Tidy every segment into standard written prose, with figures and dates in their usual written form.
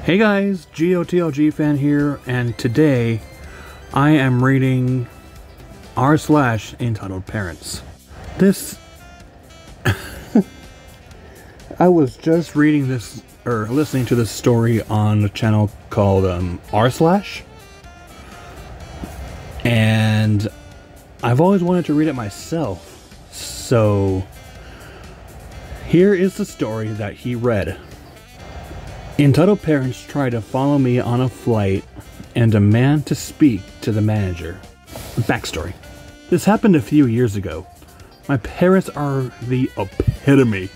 Hey guys, GOTLG fan here, and today I am reading r/EntitledParents. This I was just reading this or listening to this story on a channel called r/, and I've always wanted to read it myself. So here is the story that he read. Entitled parents try to follow me on a flight and demand to speak to the manager. Backstory. This happened a few years ago. My parents are the epitome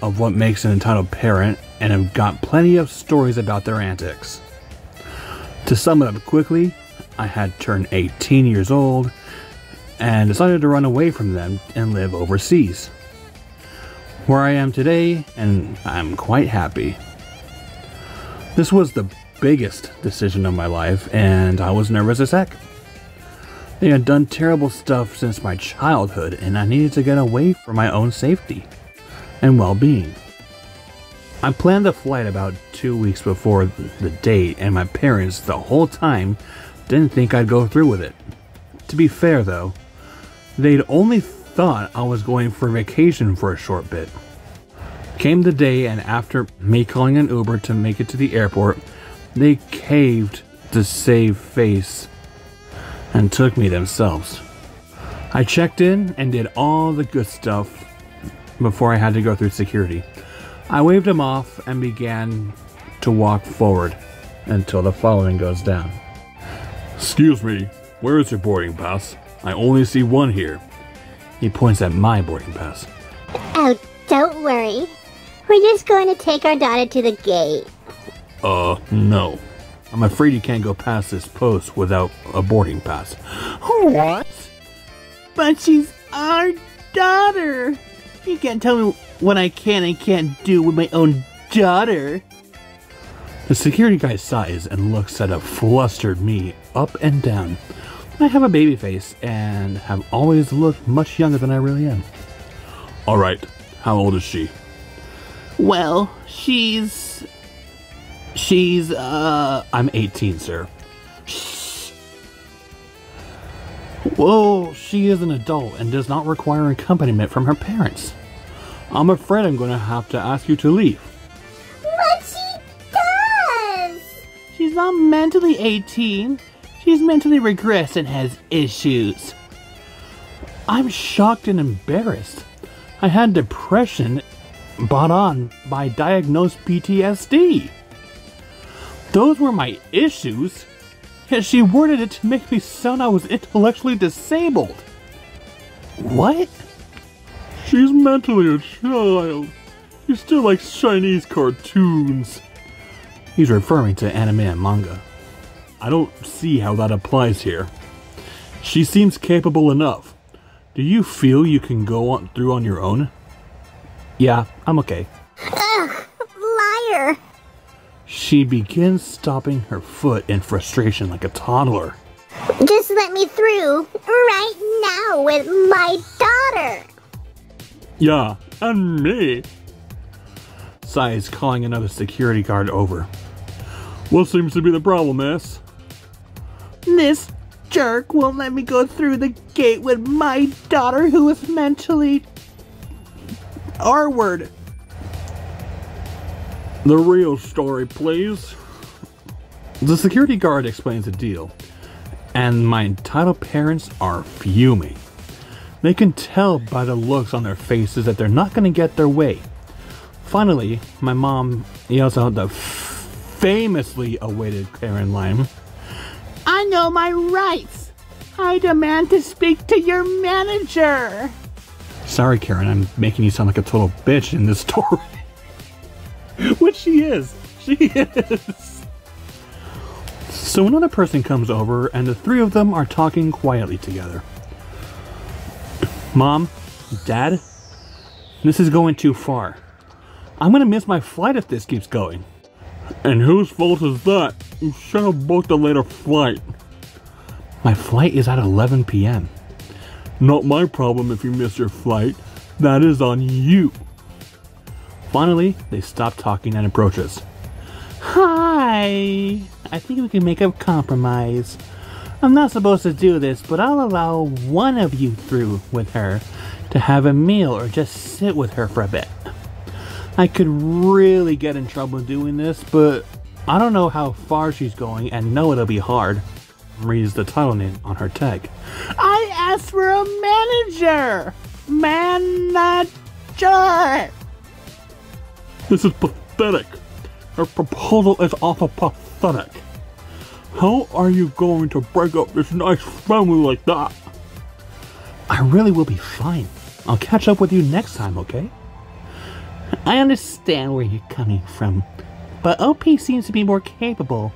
of what makes an entitled parent and have got plenty of stories about their antics. To sum it up quickly, I had turned 18 years old and decided to run away from them and live overseas, where I am today, and I'm quite happy. This was the biggest decision of my life, and I was nervous as heck. They had done terrible stuff since my childhood, and I needed to get away for my own safety and well-being. I planned the flight about 2 weeks before the date, and my parents the whole time didn't think I'd go through with it. To be fair though, they'd only thought I was going for vacation for a short bit. Came the day, and after me calling an Uber to make it to the airport, they caved to save face and took me themselves. I checked in and did all the good stuff before I had to go through security. I waved them off and began to walk forward until the following goes down. "Excuse me, where is your boarding pass? I only see one here." He points at my boarding pass. "Oh, don't worry. We're just going to take our daughter to the gate." No. I'm afraid you can't go past this post without a boarding pass." "What? But she's our daughter. You can't tell me what I can and can't do with my own daughter." The security guy sighs and looks at a flustered me up and down. I have a baby face and have always looked much younger than I really am. "Alright, how old is she?" "Well, I'm 18, sir." Shh. "Well, she is an adult and does not require accompaniment from her parents. I'm afraid I'm going to have to ask you to leave." But she does! She's not mentally 18. She's mentally regressed and has issues." I'm shocked and embarrassed. I had depression brought on by diagnosed PTSD. Those were my issues, yet she worded it to make me sound I was intellectually disabled. What? "She's mentally a child. She still likes Chinese cartoons." He's referring to anime and manga. "I don't see how that applies here. She seems capable enough. Do you feel you can go through on your own?" "Yeah, I'm okay." Ugh, liar! She begins stomping her foot in frustration like a toddler. "Just let me through right now with my daughter." "Yeah, and me." Sighs, calling another security guard over. "What seems to be the problem, miss?" "This jerk won't let me go through the gate with my daughter who is mentally... R-word." "The real story, please." The security guard explains the deal, and my entitled parents are fuming. They can tell by the looks on their faces that they're not going to get their way. Finally, my mom yells out the famously awaited Karen line. "I know my rights. I demand to speak to your manager." Sorry, Karen, I'm making you sound like a total bitch in this story. Which she is. She is. So another person comes over, and the three of them are talking quietly together. "Mom, Dad, this is going too far. I'm gonna miss my flight if this keeps going." "And whose fault is that? You should have booked a later flight." "My flight is at 11 p.m. "Not my problem if you miss your flight. That is on you." Finally, they stop talking and approach us. Hi! I think we can make a compromise. I'm not supposed to do this, but I'll allow one of you through with her to have a meal or just sit with her for a bit. I could really get in trouble doing this, but I don't know how far she's going and know it'll be hard. Reads the title name on her tag. I asked for a manager! Manager! This is pathetic. Her proposal is also pathetic. How are you going to break up this nice family like that? I really will be fine. I'll catch up with you next time, okay? I understand where you're coming from, but OP seems to be more capable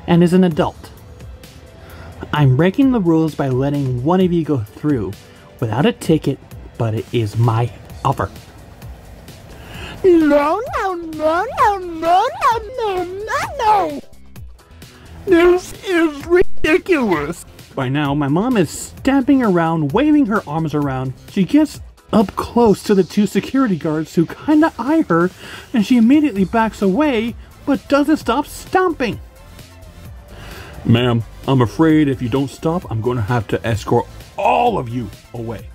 and is an adult. I'm breaking the rules by letting one of you go through without a ticket, but it is my offer. No, no, no, no, no, no, no, no. This is ridiculous. By now, my mom is stamping around, waving her arms around. She gets up close to the two security guards who kinda eye her, and she immediately backs away, but doesn't stop stomping. Ma'am, I'm afraid if you don't stop, I'm going to have to escort all of you away.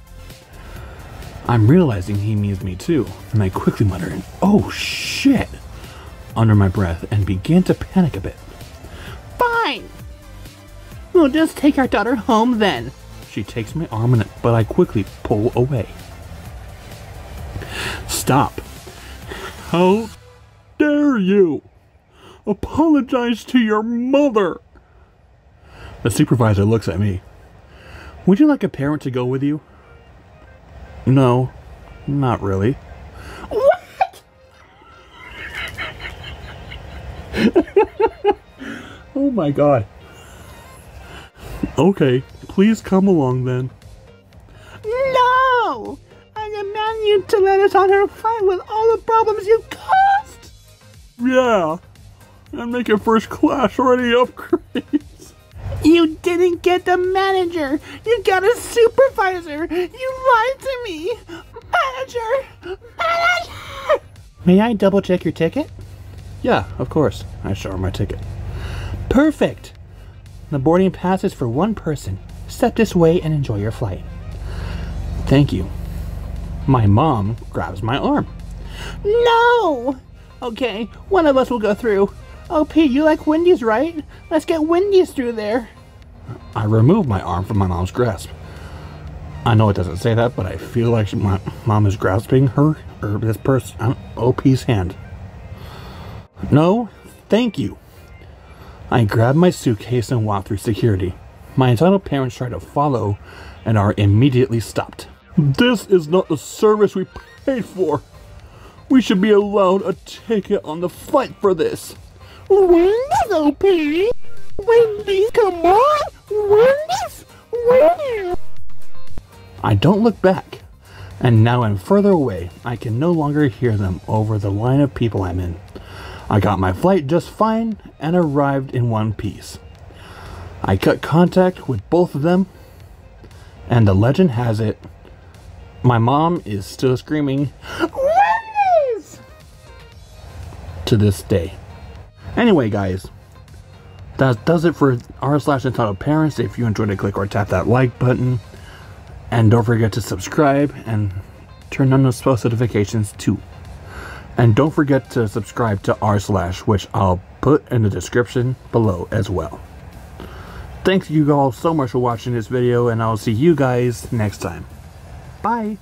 I'm realizing he means me too, and I quickly mutter, "Oh shit," under my breath and begin to panic a bit. Fine! We'll just take our daughter home then. She takes my arm, but I quickly pull away. Stop. How dare you? Apologize to your mother. The supervisor looks at me. Would you like a parent to go with you? No, not really. What? Oh my god. Okay, please come along then. No! I demand you to let us on her flight with all the problems you caused! Yeah, and make your first class or any upgrades. You didn't get the manager! You got a supervisor! You lied to me! Manager! Manager! May I double check your ticket? Yeah, of course. I show her my ticket. Perfect! The boarding pass is for one person. Step this way and enjoy your flight. Thank you. My mom grabs my arm. No! Okay, one of us will go through. OP, you like Wendy's, right? Let's get Wendy's through there. I remove my arm from my mom's grasp. I know it doesn't say that, but I feel like my mom is grasping her, or this person, OP's hand. No, thank you. I grab my suitcase and walk through security. My entitled parents try to follow and are immediately stopped. This is not the service we paid for. We should be allowed a ticket on the flight for this. Wendy's, OP. Wendy's, come on. Wendy's, Wendy's. I don't look back, and now I'm further away. I can no longer hear them over the line of people I'm in. I got my flight just fine and arrived in one piece. I cut contact with both of them, and the legend has it, my mom is still screaming, "Wendy's!" to this day. Anyway, guys, that does it for r/entitled_parents. If you enjoyed it, click or tap that like button. And don't forget to subscribe and turn on those post notifications too. And don't forget to subscribe to r/, which I'll put in the description below as well. Thank you all so much for watching this video, and I'll see you guys next time. Bye!